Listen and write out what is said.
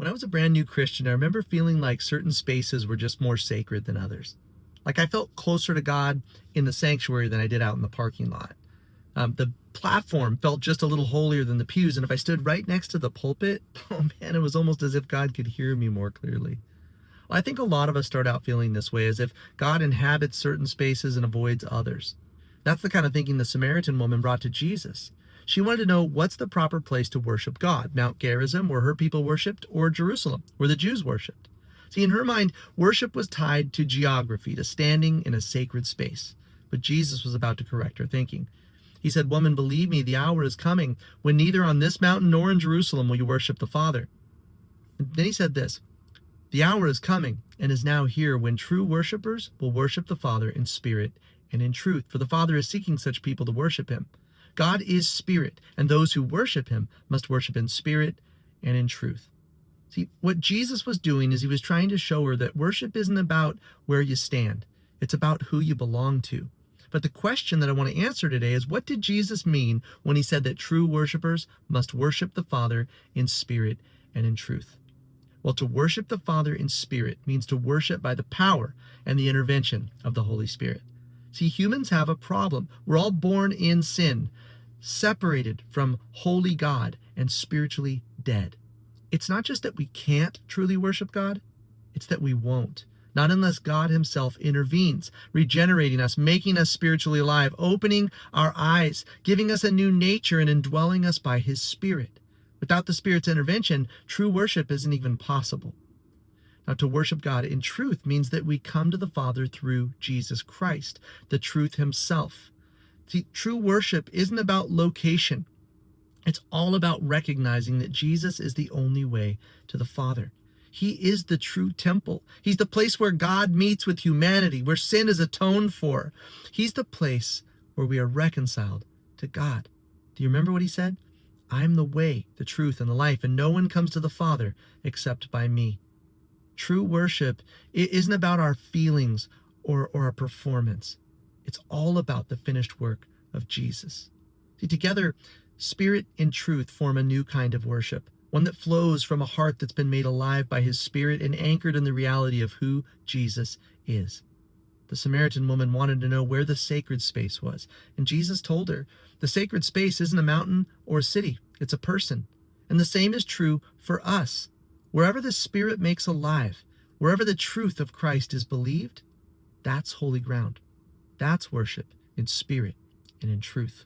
When I was a brand new Christian, I remember feeling like certain spaces were just more sacred than others. Like I felt closer to God in the sanctuary than I did out in the parking lot. The platform felt just a little holier than the pews, and if I stood right next to the pulpit, oh man, it was almost as if God could hear me more clearly. Well, I think a lot of us start out feeling this way, as if God inhabits certain spaces and avoids others. That's the kind of thinking the Samaritan woman brought to Jesus. She wanted to know what's the proper place to worship God, Mount Gerizim, where her people worshiped, or Jerusalem, where the Jews worshiped. See, in her mind, worship was tied to geography, to standing in a sacred space. But Jesus was about to correct her thinking. He said, "Woman, believe me, the hour is coming when neither on this mountain nor in Jerusalem will you worship the Father." And then he said this, "The hour is coming and is now here when true worshipers will worship the Father in spirit and in truth, for the Father is seeking such people to worship him. God is spirit, and those who worship him must worship in spirit and in truth." See, what Jesus was doing is he was trying to show her that worship isn't about where you stand. It's about who you belong to. But the question that I want to answer today is, what did Jesus mean when he said that true worshipers must worship the Father in spirit and in truth? Well, to worship the Father in spirit means to worship by the power and the intervention of the Holy Spirit. See, humans have a problem. We're all born in sin, separated from holy God and spiritually dead. It's not just that we can't truly worship God, it's that we won't. Not unless God himself intervenes, regenerating us, making us spiritually alive, opening our eyes, giving us a new nature, and indwelling us by his Spirit. Without the Spirit's intervention, true worship isn't even possible. Now, to worship God in truth means that we come to the Father through Jesus Christ, the truth himself. See, true worship isn't about location. It's all about recognizing that Jesus is the only way to the Father. He is the true temple. He's the place where God meets with humanity, where sin is atoned for. He's the place where we are reconciled to God. Do you remember what he said? "I'm the way, the truth, and the life, and no one comes to the Father except by me." True worship isn't about our feelings or our performance. It's all about the finished work of Jesus. See, together, spirit and truth form a new kind of worship, one that flows from a heart that's been made alive by his Spirit and anchored in the reality of who Jesus is. The Samaritan woman wanted to know where the sacred space was, and Jesus told her, the sacred space isn't a mountain or a city, it's a person. And the same is true for us. Wherever the Spirit makes alive, wherever the truth of Christ is believed, that's holy ground. That's worship in spirit and in truth.